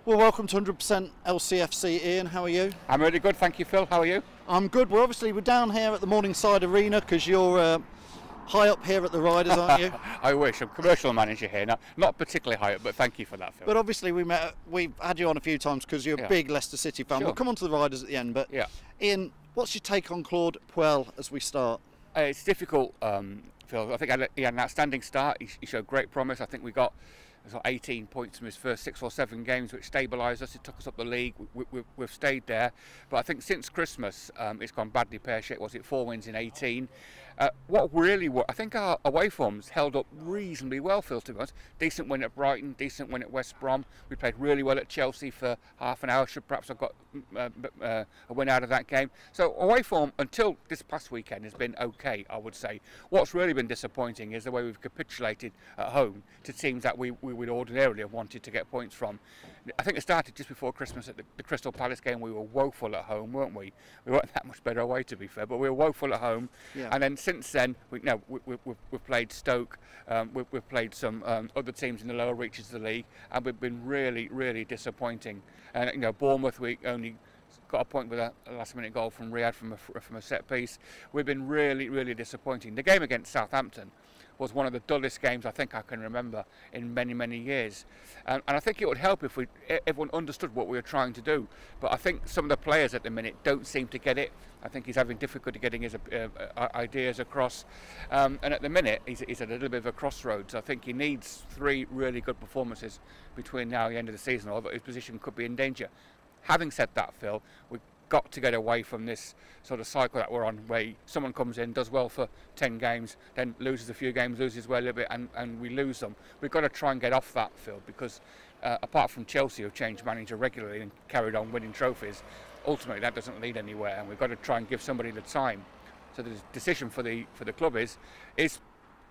Well, welcome to 100% LCFC, Ian. How are you? I'm really good, thank you, Phil. How are you? I'm good. We're down here at the Morningside Arena because you're high up here at the Riders, aren't you? I wish. I'm commercial manager here now. Not particularly high up, but thank you for that, Phil. But obviously we've had you on a few times because you're a big Leicester City fan. Sure. We'll come on to the Riders at the end. But Ian, what's your take on Claude Puel as we start? It's difficult, Phil. I think he had an outstanding start. He showed great promise. I think we got 18 points from his first 6 or 7 games, which stabilised us. It took us up the league. We've stayed there. But I think since Christmas, it's gone badly pear-shaped. Was it 4 wins in 18? I think our away forms held up reasonably well, Phil, to be honest. Decent win at Brighton, decent win at West Brom. We played really well at Chelsea for half an hour. Should perhaps have got a win out of that game. So away form until this past weekend has been okay, I would say. What's really been disappointing is the way we've capitulated at home to teams that we would ordinarily have wanted to get points from. I think it started just before Christmas at the Crystal Palace game. We were woeful at home, weren't we? We weren't that much better away, to be fair, but we were woeful at home. Yeah. And then since then, we've played Stoke, we've played some other teams in the lower reaches of the league, and we've been really, really disappointing. And Bournemouth, we only got a point with a last-minute goal from Riyad from a set piece. We've been really, really disappointing. The game against Southampton was one of the dullest games I think I can remember in many, many years. And I think it would help if everyone understood what we were trying to do. But I think some of the players at the minute don't seem to get it. I think he's having difficulty getting his ideas across. And at the minute, he's at a little bit of a crossroads. I think he needs 3 really good performances between now and the end of the season, or his position could be in danger. Having said that, Phil, we've got to get away from this sort of cycle that we're on, where someone comes in, does well for 10 games, then loses a few games, loses well a little bit, and we lose them. We've got to try and get off that, Phil, because apart from Chelsea, who've changed manager regularly and carried on winning trophies, ultimately that doesn't lead anywhere, and we've got to try and give somebody the time. So the decision for the club is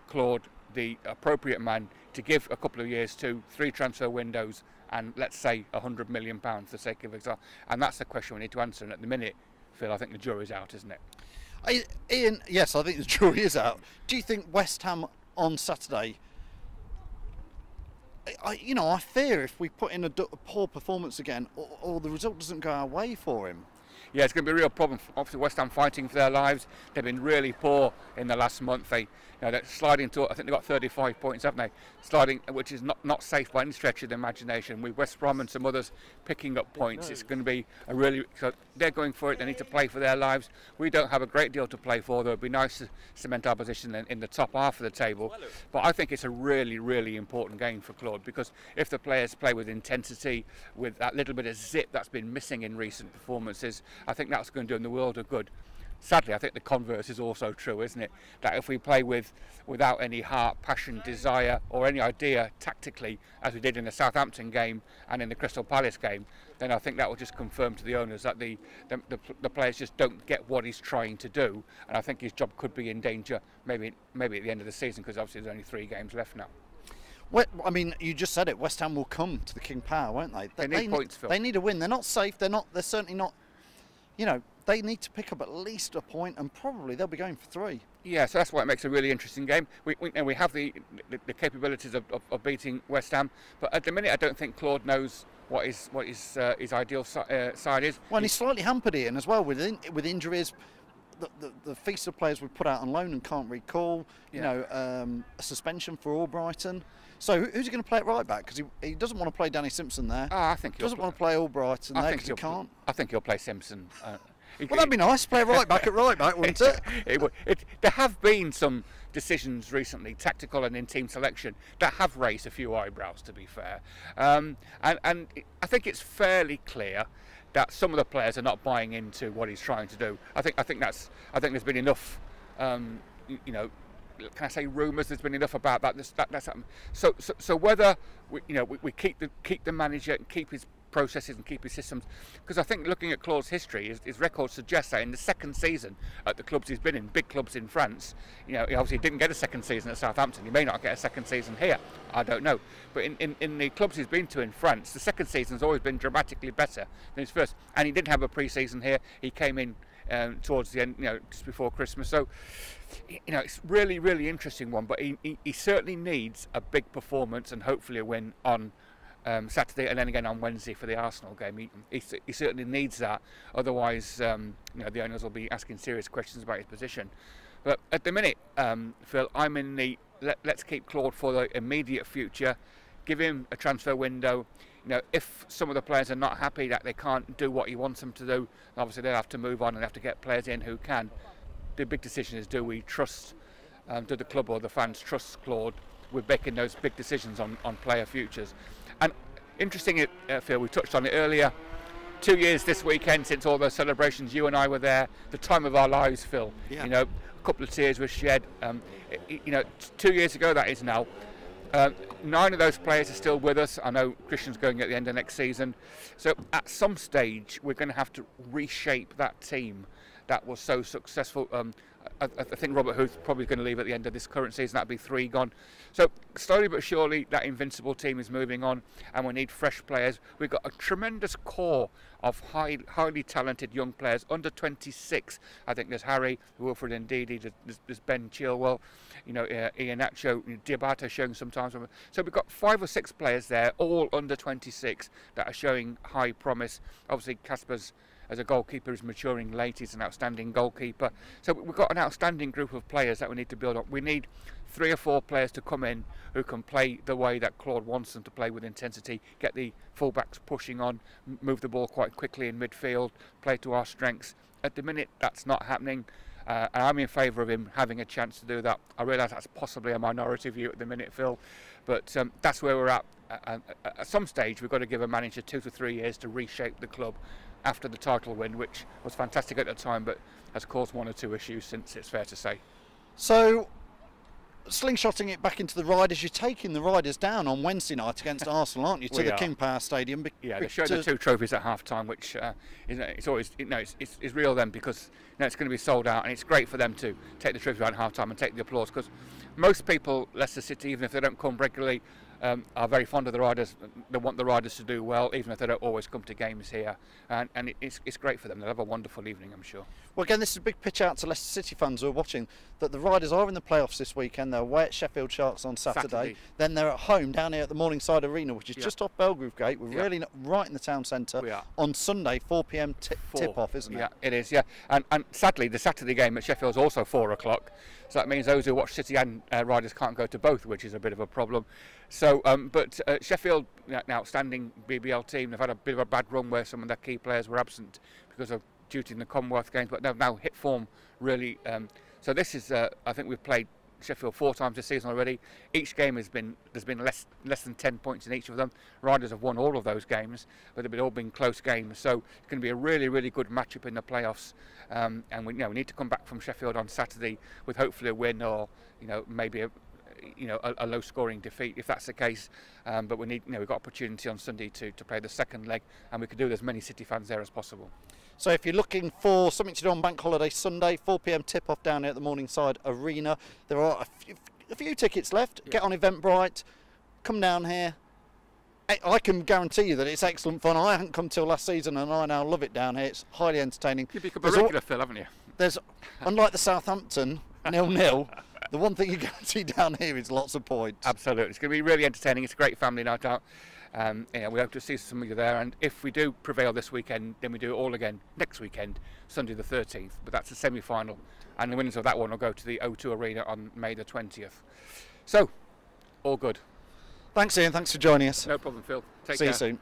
Claude the appropriate man to give a couple of years to 3 transfer windows and let's say £100 million for the sake of example, and that's the question we need to answer. And at the minute, Phil, I think the jury's out, isn't it? Ian, yes, I think the jury is out. Do you think West Ham on Saturday? I fear if we put in a poor performance again, or the result doesn't go our way for him. Yeah, it's going to be a real problem. Obviously, West Ham fighting for their lives. They've been really poor in the last month. They're sliding to, I think they've got 35 points, haven't they? Sliding, which is not safe by any stretch of the imagination. With West Brom and some others picking up points, it's going to be so they're going for it. They need to play for their lives. We don't have a great deal to play for, though. It'd be nice to cement our position in the top half of the table. But I think it's a really, really important game for Claude, because if the players play with intensity, with that little bit of zip that's been missing in recent performances, I think that's going to do in the world of good. Sadly, I think the converse is also true, isn't it? That if we play without any heart, passion, desire, or any idea tactically, as we did in the Southampton game and in the Crystal Palace game, then I think that will just confirm to the owners that the players just don't get what he's trying to do, and I think his job could be in danger maybe at the end of the season, because obviously there's only 3 games left now. Well, I mean, you just said it. West Ham will come to the King Power, won't they? They need points, Phil. They need a win. They're not safe. They're certainly not. They need to pick up at least a point, and probably they'll be going for 3. Yeah, so that's why it makes a really interesting game. We have the capabilities of beating West Ham, but at the minute I don't think Claude knows what his ideal side is. Well, and he's slightly hampered, Ian, as well with injuries. The feast of players we put out on loan and can't recall. A suspension for Albrighton. So who's he going to play at right back? Because he doesn't want to play Danny Simpson there. I think he doesn't want to play Albrighton there because he can't. I think he'll play Simpson. Well, that'd be nice. Play right back at right back, wouldn't it? There have been some decisions recently, tactical and in team selection, that have raised a few eyebrows, to be fair. And I think it's fairly clear that some of the players are not buying into what he's trying to do. I think there's been enough, can I say rumours? There's been enough about that. That's happened. So whether we keep the manager and keep his processes and keep his systems, because I think looking at Claude's history, his record suggests that in the second season at the clubs he's been in, big clubs in France, he obviously didn't get a second season at Southampton. He may not get a second season here, I don't know. But in the clubs he's been to in France, the second season's always been dramatically better than his first. And he didn't have a pre-season here. He came in towards the end, just before Christmas. So, it's really, really interesting one. But he certainly needs a big performance and hopefully a win on Saturday, and then again on Wednesday for the Arsenal game. He certainly needs that. Otherwise, the owners will be asking serious questions about his position. But at the minute, Phil, I'm in the let's keep Claude for the immediate future. Give him a transfer window. If some of the players are not happy that they can't do what he wants them to do, obviously they'll have to move on and have to get players in who can. The big decision is, do we trust, do the club or the fans trust Claude with making those big decisions on player futures? And interesting, Phil, we touched on it earlier. 2 years this weekend since all those celebrations. You and I were there. The time of our lives, Phil. Yeah. A couple of tears were shed. 2 years ago that is now. 9 of those players are still with us. I know Christian's going at the end of next season. So at some stage, we're going to have to reshape that team that was so successful. I think Robert Huth's probably going to leave at the end of this current season. That'll be 3 gone. So slowly but surely, that invincible team is moving on, and we need fresh players. We've got a tremendous core of highly talented young players. Under 26, I think there's Harry, Wilfred Ndidi, there's Ben Chilwell, Ian Nacho, Diabate showing sometimes. So we've got 5 or 6 players there, all under 26, that are showing high promise. Obviously, Casper's, as a goalkeeper, is maturing late. He's an outstanding goalkeeper. So we've got an outstanding group of players that we need to build up. We need 3 or 4 players to come in who can play the way that Claude wants them to play, with intensity, get the fullbacks pushing on, move the ball quite quickly in midfield, play to our strengths. At the minute, that's not happening. And I'm in favour of him having a chance to do that. I realise that's possibly a minority view at the minute, Phil, but that's where we're at. At some stage, we've got to give a manager 2 to 3 years to reshape the club after the title win, which was fantastic at the time, but has caused 1 or 2 issues since, it's fair to say. So, slingshotting it back into the Riders, you're taking the Riders down on Wednesday night against Arsenal, aren't you, to the King Power Stadium? Yeah, they showed the 2 trophies at half-time, which it's always, it's real then, because it's going to be sold out, and it's great for them to take the trophy out at half-time and take the applause, because most people, Leicester City, even if they don't come regularly, are very fond of the Riders. They want the Riders to do well, even if they don't always come to games here, and it's great for them. They'll have a wonderful evening, I'm sure. Well, again, this is a big pitch out to Leicester City fans who are watching, that the Riders are in the playoffs this weekend. They're away at Sheffield Sharks on Saturday. Then they're at home down here at the Morningside Arena, which is just off Belgrave Gate. We're really right in the town centre. On Sunday, 4 p.m. tip-off, isn't it? Yeah, it is, yeah. And sadly, the Saturday game at Sheffield is also 4 o'clock. So that means those who watch City and Riders can't go to both, which is a bit of a problem. So, but Sheffield, an outstanding BBL team. They've had a bit of a bad run where some of their key players were absent because of duty in the Commonwealth Games, but they've now hit form really. So this is, I think we've played Sheffield 4 times this season already. Each game there's been less than 10 points in each of them. Riders have won all of those games, but they've all been close games. So it's going to be a really, really good matchup in the playoffs. And we need to come back from Sheffield on Saturday with hopefully a win, or maybe a low-scoring defeat if that's the case. But we need, we've got opportunity on Sunday to play the second leg, and we could do with as many City fans there as possible. So if you're looking for something to do on Bank Holiday Sunday, 4 p.m. tip-off down here at the Morningside Arena. There are a few tickets left. Get on Eventbrite, come down here. I can guarantee you that it's excellent fun. I haven't come till last season, and I now love it down here. It's highly entertaining. You've become a regular, Phil, haven't you? There's, unlike the Southampton 0-0, the one thing you guarantee down here is lots of points. Absolutely. It's going to be really entertaining. It's a great family night out. We hope to see some of you there, and if we do prevail this weekend, then we do it all again next weekend, Sunday the 13th, but that's the semi-final, and the winners of that one will go to the O2 Arena on May the 20th. So, all good. Thanks, Ian. Thanks for joining us. No problem, Phil. Take care. See you soon.